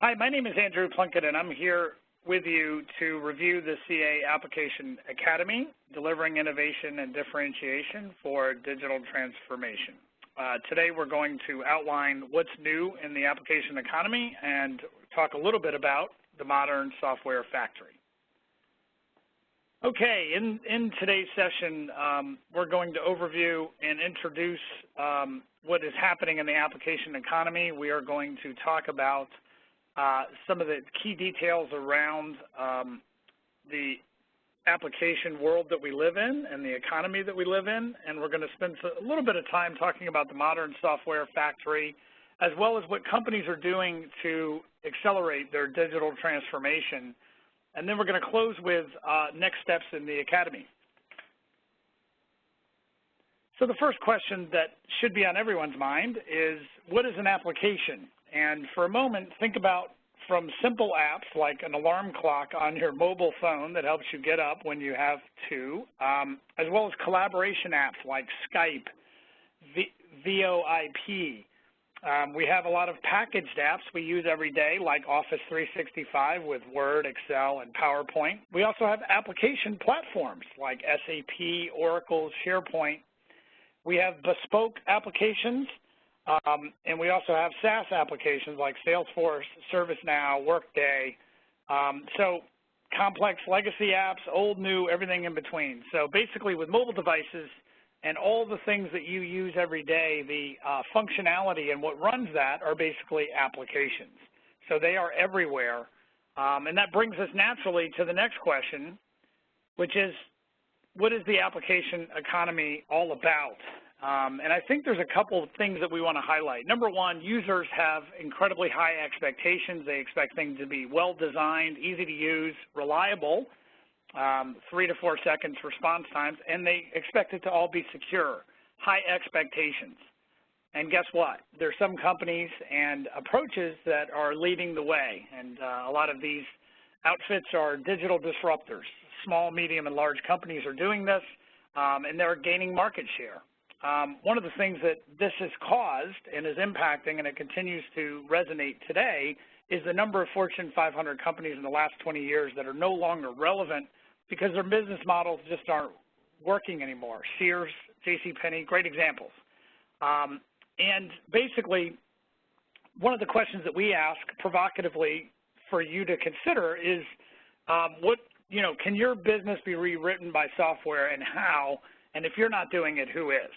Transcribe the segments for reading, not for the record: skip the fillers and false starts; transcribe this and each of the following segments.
Hi, my name is Andrew Plunkett, and I'm here with you to review the CA Application Academy, delivering innovation and differentiation for digital transformation. Today we're going to outline what's new in the application economy and talk a little bit about the modern software factory. Okay, in today's session, we're going to overview and introduce what is happening in the application economy. We are going to talk about some of the key details around the application world that we live in and the economy that we live in, and we're going to spend a little bit of time talking about the modern software factory, as well as what companies are doing to accelerate their digital transformation. And then we're going to close with next steps in the academy. So the first question that should be on everyone's mind is, what is an application? And for a moment, think about from simple apps like an alarm clock on your mobile phone that helps you get up when you have to, as well as collaboration apps like Skype, VoIP. We have a lot of packaged apps we use every day like Office 365 with Word, Excel, and PowerPoint. We also have application platforms like SAP, Oracle, SharePoint. We have bespoke applications. And we also have SaaS applications like Salesforce, ServiceNow, Workday. So complex legacy apps, old, new, everything in between. So basically with mobile devices and all the things that you use every day, the functionality and what runs that are basically applications. So they are everywhere. And that brings us naturally to the next question, which is, what is the application economy all about? And I think there's a couple of things that we want to highlight. Number one, users have incredibly high expectations. They expect things to be well-designed, easy to use, reliable, 3 to 4 seconds response times, and they expect it to all be secure, high expectations. And guess what? There's some companies and approaches that are leading the way, and a lot of these outfits are digital disruptors. Small, medium, and large companies are doing this, and they're gaining market share. One of the things that this has caused and is impacting, and it continues to resonate today, is the number of Fortune 500 companies in the last 20 years that are no longer relevant because their business models just aren't working anymore. Sears, JCPenney, great examples. And basically, one of the questions that we ask provocatively for you to consider is, can your business be rewritten by software, and how? And if you're not doing it, who is?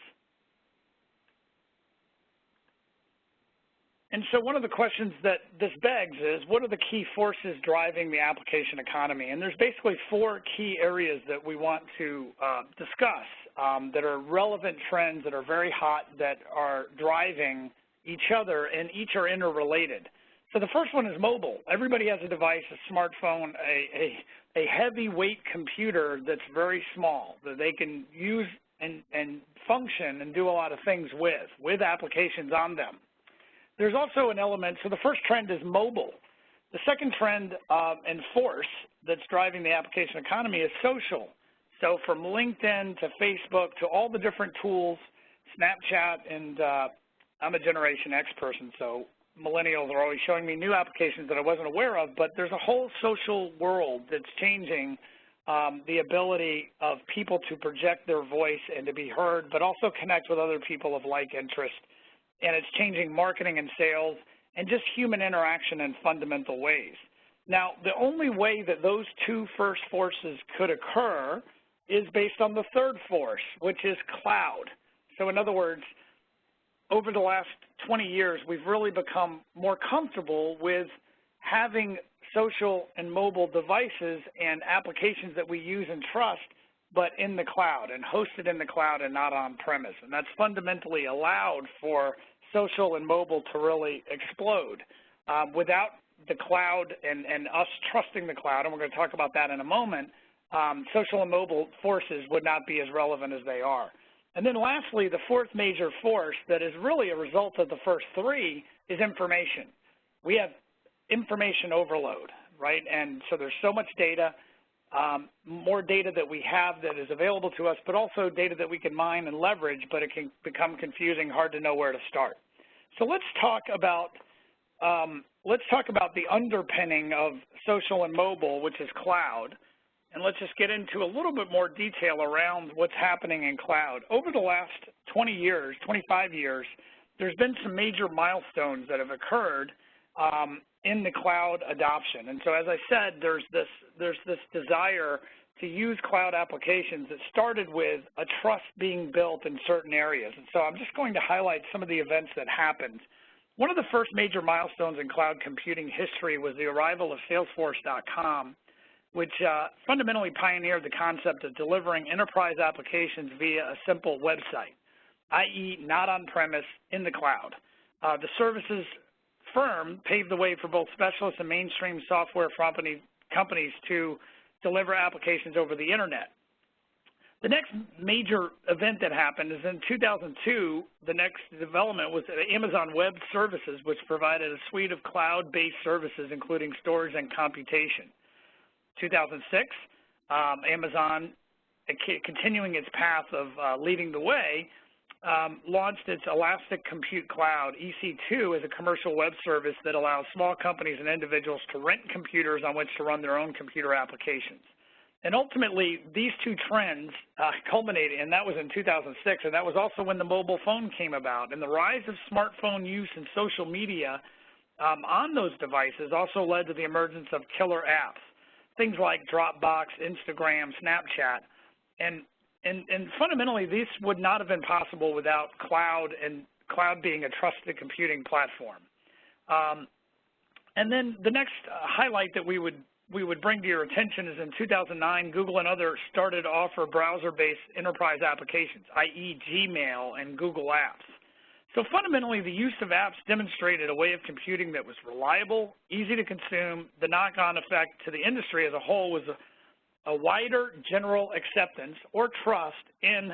And so one of the questions that this begs is, what are the key forces driving the application economy? And there's basically 4 key areas that we want to discuss that are relevant trends that are very hot, that are driving each other, and each are interrelated. So the first one is mobile. Everybody has a device, a smartphone, a heavyweight computer that's very small that they can use and function and do a lot of things with applications on them. There's also an element, so the first trend is mobile. The second trend and force that's driving the application economy is social. So from LinkedIn to Facebook to all the different tools, Snapchat, and I'm a Generation X person, so millennials are always showing me new applications that I wasn't aware of, but there's a whole social world that's changing the ability of people to project their voice and to be heard, but also connect with other people of like interest. And it's changing marketing and sales and just human interaction in fundamental ways. Now, the only way that those 2 first forces could occur is based on the third force, which is cloud. So in other words, over the last 20 years, we've really become more comfortable with having social and mobile devices and applications that we use and trust, but in the cloud and hosted in the cloud and not on premise. And that's fundamentally allowed for social and mobile to really explode. Without the cloud and us trusting the cloud, and we're going to talk about that in a moment, social and mobile forces would not be as relevant as they are. And then lastly, the 4th major force that is really a result of the first 3 is information. We have information overload, right? And so there's so much data, more data that we have that is available to us, but also data that we can mine and leverage, but it can become confusing, hard to know where to start. So let's talk about let's talk about the underpinning of social and mobile, which is cloud. And let's just get into a little bit more detail around what's happening in cloud. Over the last 20 years, 25 years, there's been some major milestones that have occurred in the cloud adoption. And so as I said, there's this desire to use cloud applications that started with a trust being built in certain areas. And so I'm just going to highlight some of the events that happened. One of the first major milestones in cloud computing history was the arrival of Salesforce.com, which fundamentally pioneered the concept of delivering enterprise applications via a simple website, i.e. not on-premise, in the cloud. The services firm paved the way for both specialists and mainstream software companies to deliver applications over the internet. The next major event that happened is in 2002, the next development was Amazon Web Services, which provided a suite of cloud-based services, including storage and computation. 2006, Amazon, continuing its path of leading the way, launched its Elastic Compute Cloud, EC2, as a commercial web service that allows small companies and individuals to rent computers on which to run their own computer applications. And ultimately, these two trends culminated, and that was in 2006, and that was also when the mobile phone came about. And the rise of smartphone use and social media on those devices also led to the emergence of killer apps, things like Dropbox, Instagram, Snapchat. And fundamentally, this would not have been possible without cloud, and cloud being a trusted computing platform. And then the next highlight that we would bring to your attention is in 2009, Google and others started to offer browser-based enterprise applications, i.e. Gmail and Google Apps. So fundamentally, the use of apps demonstrated a way of computing that was reliable, easy to consume. The knock-on effect to the industry as a whole was a wider general acceptance or trust in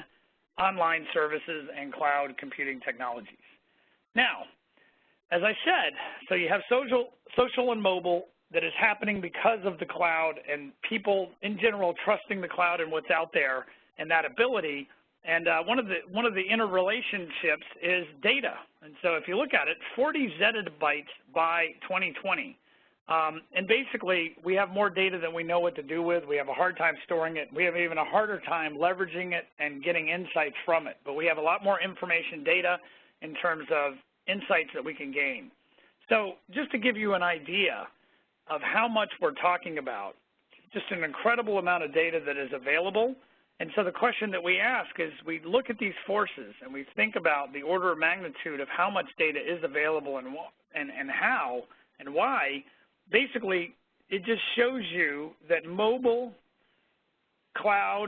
online services and cloud computing technologies. Now, as I said, so you have social and mobile that is happening because of the cloud and people in general trusting the cloud and what's out there and that ability. And one of the interrelationships is data. And so if you look at it, 40 zettabytes by 2020. And basically, we have more data than we know what to do with. We have a hard time storing it. We have even a harder time leveraging it and getting insights from it. But we have a lot more information data in terms of insights that we can gain. So just to give you an idea of how much we're talking about, just an incredible amount of data that is available. And so the question that we ask is, we look at these forces and we think about the order of magnitude of how much data is available and how and why. Basically, it just shows you that mobile, cloud,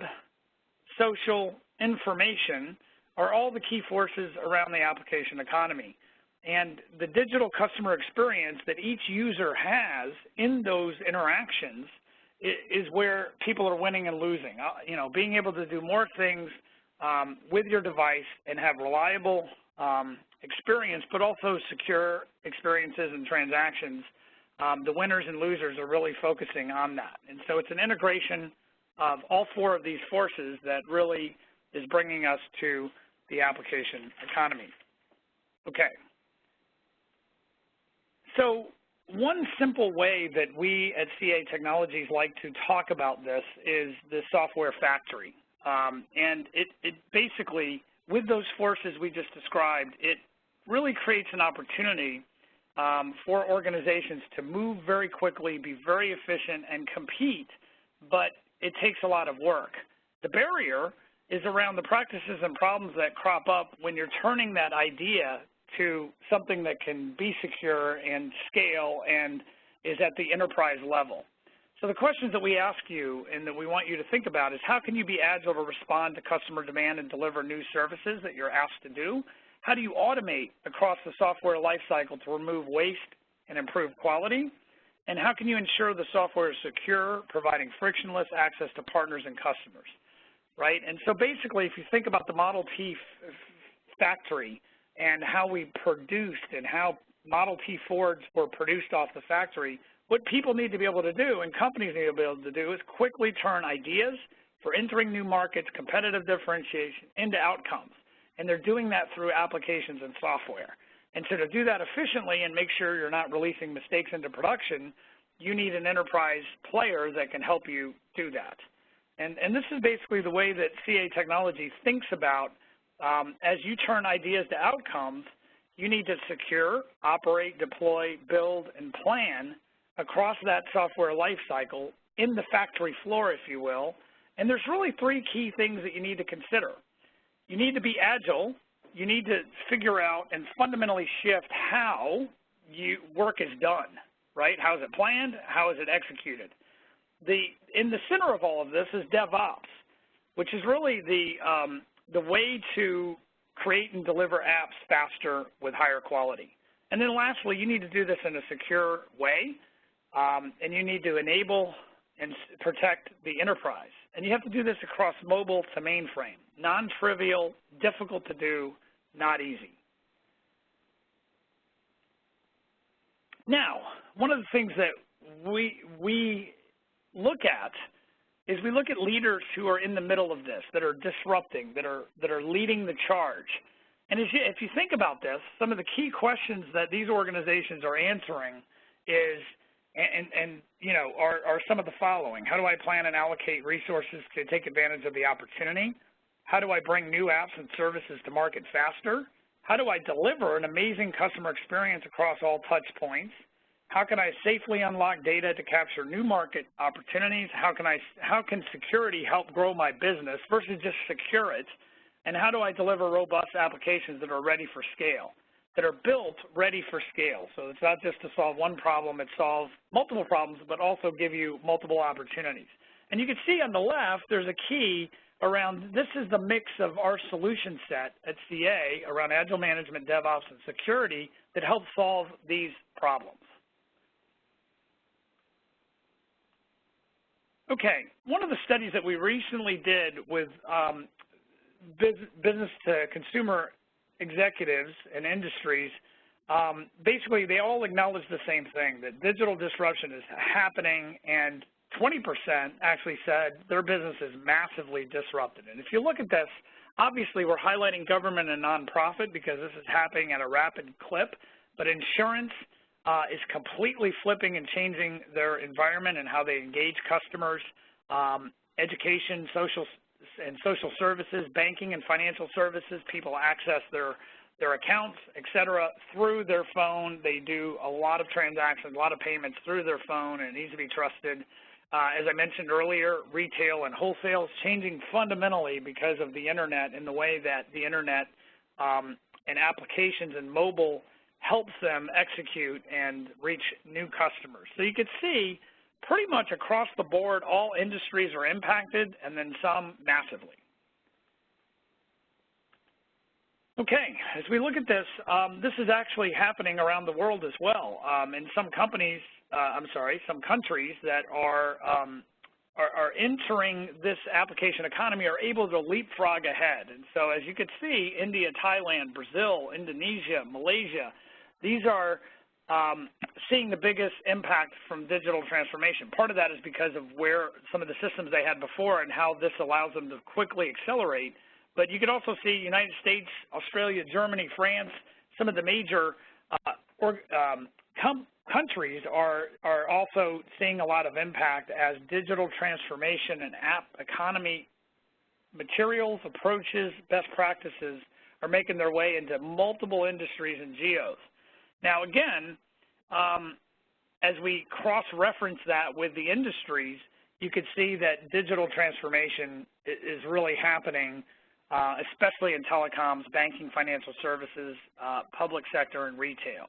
social, information are all the key forces around the application economy. And the digital customer experience that each user has in those interactions is where people are winning and losing. You know, being able to do more things with your device and have reliable experience, but also secure experiences and transactions. The winners and losers are really focusing on that. And so it's an integration of all four of these forces that really is bringing us to the application economy. Okay. So one simple way that we at CA Technologies like to talk about this is the software factory. And it basically, with those forces we just described, it really creates an opportunity for organizations to move very quickly, be very efficient, and compete, but it takes a lot of work. The barrier is around the practices and problems that crop up when you're turning that idea to something that can be secure and scale and is at the enterprise level. So the questions that we ask you and that we want you to think about is, how can you be agile to respond to customer demand and deliver new services that you're asked to do? How do you automate across the software lifecycle to remove waste and improve quality? And how can you ensure the software is secure, providing frictionless access to partners and customers, right? And so basically, if you think about the Model T factory and how we produced and how Model T Fords were produced off the factory, what people need to be able to do and companies need to be able to do is quickly turn ideas for entering new markets, competitive differentiation, into outcomes. And they're doing that through applications and software. And so to do that efficiently and make sure you're not releasing mistakes into production, you need an enterprise player that can help you do that. And this is basically the way that CA Technologies thinks about as you turn ideas to outcomes, you need to secure, operate, deploy, build, and plan across that software lifecycle in the factory floor, if you will. And there's really three key things that you need to consider. You need to be agile. You need to figure out and fundamentally shift how work is done, right? How is it planned? How is it executed? In the center of all of this is DevOps, which is really the way to create and deliver apps faster with higher quality. And then lastly, you need to do this in a secure way, and you need to enable and protect the enterprise. And you have to do this across mobile to mainframe. Non-trivial, difficult to do, not easy. Now, one of the things that we look at is we look at leaders who are in the middle of this, that are disrupting, that are leading the charge. And if you think about this, some of the key questions that these organizations are answering is, are some of the following. How do I plan and allocate resources to take advantage of the opportunity? How do I bring new apps and services to market faster? How do I deliver an amazing customer experience across all touch points? How can I safely unlock data to capture new market opportunities? How can security help grow my business versus just secure it? And how do I deliver robust applications that are ready for scale, that are built ready for scale? So it's not just to solve one problem, it solves multiple problems, but also give you multiple opportunities. And you can see on the left, there's a key around, this is the mix of our solution set at CA around agile management, DevOps, and security that helps solve these problems. Okay, one of the studies that we recently did with business to consumer executives and industries, basically they all acknowledge the same thing, that digital disruption is happening, and 20% actually said their business is massively disrupted. And if you look at this, obviously we're highlighting government and nonprofit because this is happening at a rapid clip, but insurance is completely flipping and changing their environment and how they engage customers, education, social services, banking and financial services, people access their accounts, et cetera, through their phone. They do a lot of transactions, a lot of payments through their phone, and it needs to be trusted. As I mentioned earlier, retail and wholesale is changing fundamentally because of the internet and the way that the internet and applications and mobile helps them execute and reach new customers. So you can see pretty much across the board, all industries are impacted, and then some massively. Okay, as we look at this, this is actually happening around the world as well. In some companies, some countries that are entering this application economy are able to leapfrog ahead. And so as you can see, India, Thailand, Brazil, Indonesia, Malaysia, these are seeing the biggest impact from digital transformation. Part of that is because of where some of the systems they had before and how this allows them to quickly accelerate. But you can also see United States, Australia, Germany, France, some of the major countries are also seeing a lot of impact as digital transformation and app economy materials, approaches, best practices are making their way into multiple industries and geos. Now again, as we cross-reference that with the industries, you could see that digital transformation is really happening, especially in telecoms, banking, financial services, public sector, and retail.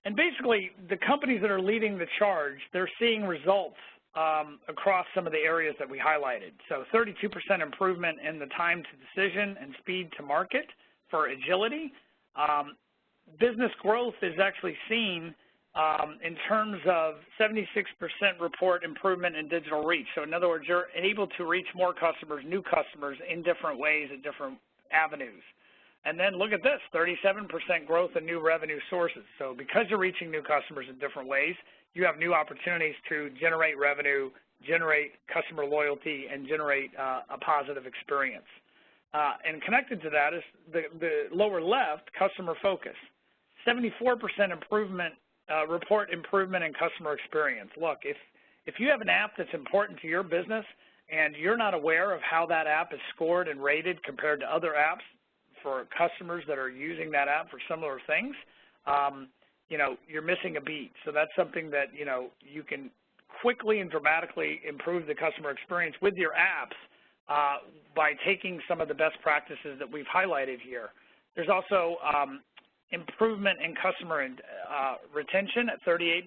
And basically, the companies that are leading the charge, they're seeing results across some of the areas that we highlighted. So 32% improvement in the time to decision and speed to market for agility. Business growth is actually seen in terms of 76% report improvement in digital reach. So in other words, you're able to reach more customers, new customers in different ways and different avenues. And then look at this, 37% growth in new revenue sources. So because you're reaching new customers in different ways, you have new opportunities to generate revenue, generate customer loyalty, and generate a positive experience. And connected to that is the lower left, customer focus. 74% improvement, report improvement in customer experience. Look, if you have an app that's important to your business and you're not aware of how that app is scored and rated compared to other apps for customers that are using that app for similar things, you know, you're missing a beat. So that's something that, you know, you can quickly and dramatically improve the customer experience with your apps by taking some of the best practices that we've highlighted here. There's also improvement in customer retention at 38%,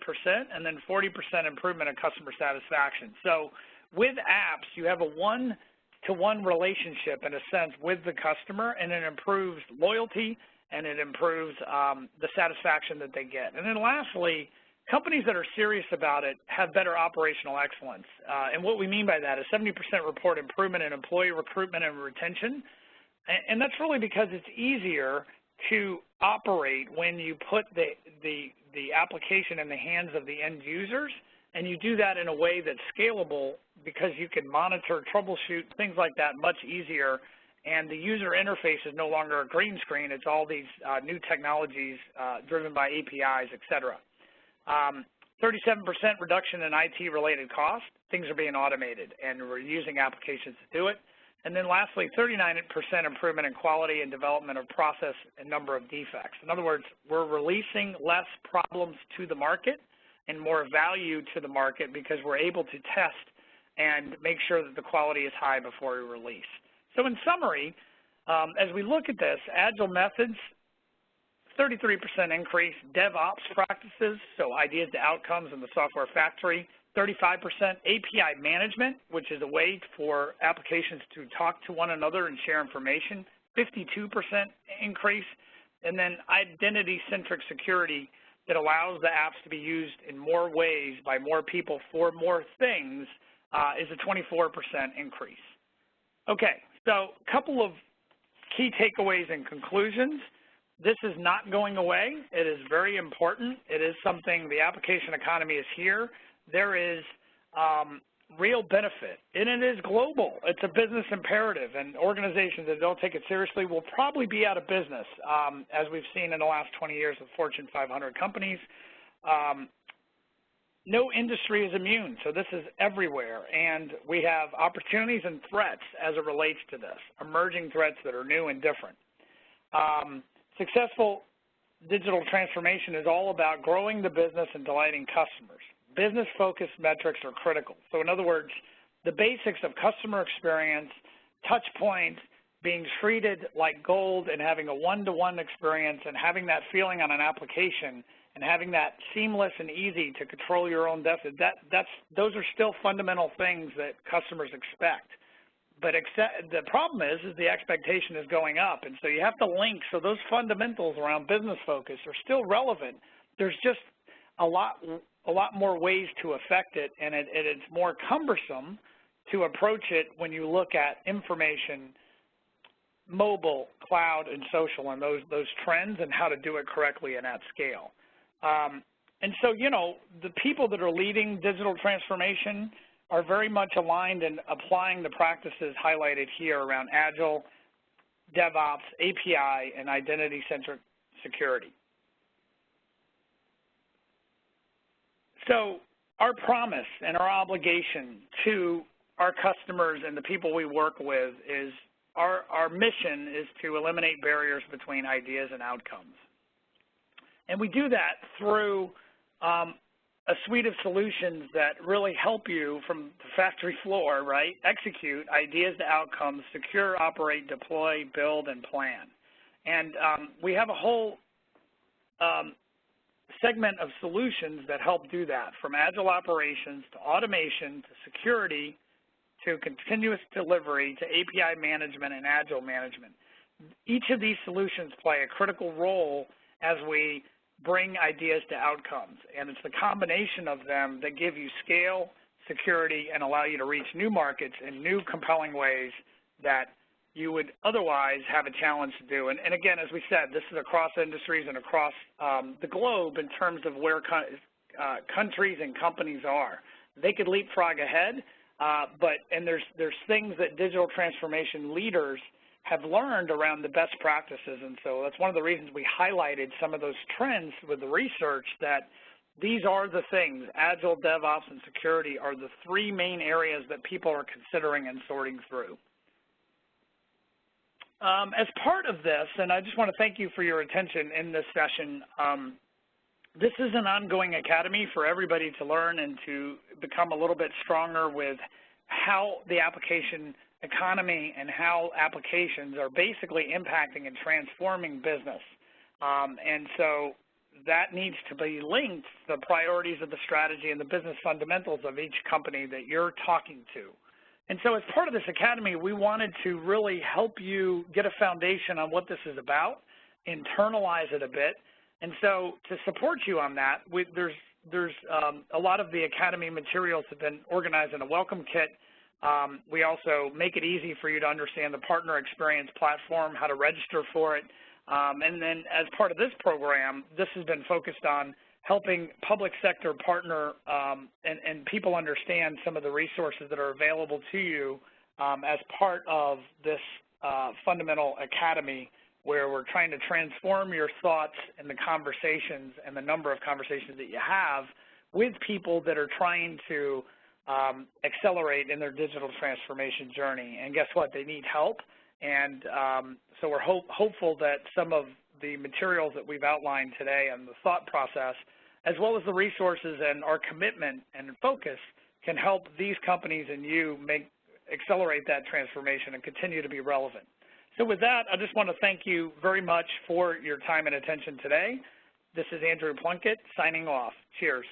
and then 40% improvement in customer satisfaction. So with apps, you have a one-to-one relationship, in a sense, with the customer, and it improves loyalty, and it improves the satisfaction that they get. And then lastly, companies that are serious about it have better operational excellence. And what we mean by that is 70% report improvement in employee recruitment and retention. And that's really because it's easier to operate when you put the application in the hands of the end users, and you do that in a way that's scalable because you can monitor, troubleshoot, things like that much easier. And the user interface is no longer a green screen. It's all these new technologies driven by APIs, et cetera. 37% reduction in IT-related costs. Things are being automated, and we're using applications to do it. And then lastly, 39% improvement in quality and development of process and number of defects. In other words, we're releasing less problems to the market and more value to the market because we're able to test and make sure that the quality is high before we release. So in summary, as we look at this, agile methods, 33% increase, DevOps practices, so ideas to outcomes in the software factory, 35% API management, which is a way for applications to talk to one another and share information, 52% increase, and then identity-centric security that allows the apps to be used in more ways by more people for more things is a 24% increase. Okay, so a couple of key takeaways and conclusions. This is not going away. It is very important. It is something, the application economy is here. There is real benefit, and it is global. It's a business imperative, and organizations that don't take it seriously will probably be out of business, as we've seen in the last 20 years with Fortune 500 companies. No industry is immune, so this is everywhere, and we have opportunities and threats as it relates to this, emerging threats that are new and different. Successful digital transformation is all about growing the business and delighting customers. Business-focused metrics are critical. So in other words, the basics of customer experience, touch points, being treated like gold and having a one-to-one experience and having that feeling on an application and having that seamless and easy to control your own destiny, those are still fundamental things that customers expect. But the problem is the expectation is going up, and so you have to link. So those fundamentals around business focus are still relevant. There's just a lot more ways to affect it, and it's more cumbersome to approach it when you look at information, mobile, cloud, and social, and those trends and how to do it correctly and at scale. And so, you know, the people that are leading digital transformation are very much aligned in applying the practices highlighted here around Agile, DevOps, API, and identity-centric security. So our promise and our obligation to our customers and the people we work with is our mission is to eliminate barriers between ideas and outcomes. And we do that through a suite of solutions that really help you from the factory floor, right, execute ideas to outcomes, secure, operate, deploy, build, and plan. And we have a whole segment of solutions that help do that, from agile operations to automation to security to continuous delivery to API management and agile management. Each of these solutions play a critical role as we bring ideas to outcomes, and it's the combination of them that give you scale, security, and allow you to reach new markets in new compelling ways that you would otherwise have a challenge to do. And again, as we said, this is across industries and across the globe in terms of where countries and companies are. They could leapfrog ahead, and there's things that digital transformation leaders have learned around the best practices. And so that's one of the reasons we highlighted some of those trends with the research, that these are the things. Agile, DevOps, and security are the three main areas that people are considering and sorting through. As part of this, and I just want to thank you for your attention in this session, this is an ongoing academy for everybody to learn and to become a little bit stronger with how the application economy and how applications are basically impacting and transforming business. And so that needs to be linked to the priorities of the strategy and the business fundamentals of each company that you're talking to. And so as part of this academy, we wanted to really help you get a foundation on what this is about, internalize it a bit. And so to support you on that, there's a lot of the academy materials have been organized in a welcome kit. We also make it easy for you to understand the partner experience platform, how to register for it. And then as part of this program, this has been focused on helping public sector partner and people understand some of the resources that are available to you as part of this fundamental academy, where we're trying to transform your thoughts and the conversations and the number of conversations that you have with people that are trying to accelerate in their digital transformation journey. And guess what? They need help. And so we're hopeful that some of the materials that we've outlined today and the thought process, as well as the resources and our commitment and focus, can help these companies and you accelerate that transformation and continue to be relevant. So with that, I just want to thank you very much for your time and attention today. This is Andrew Plunkett signing off. Cheers.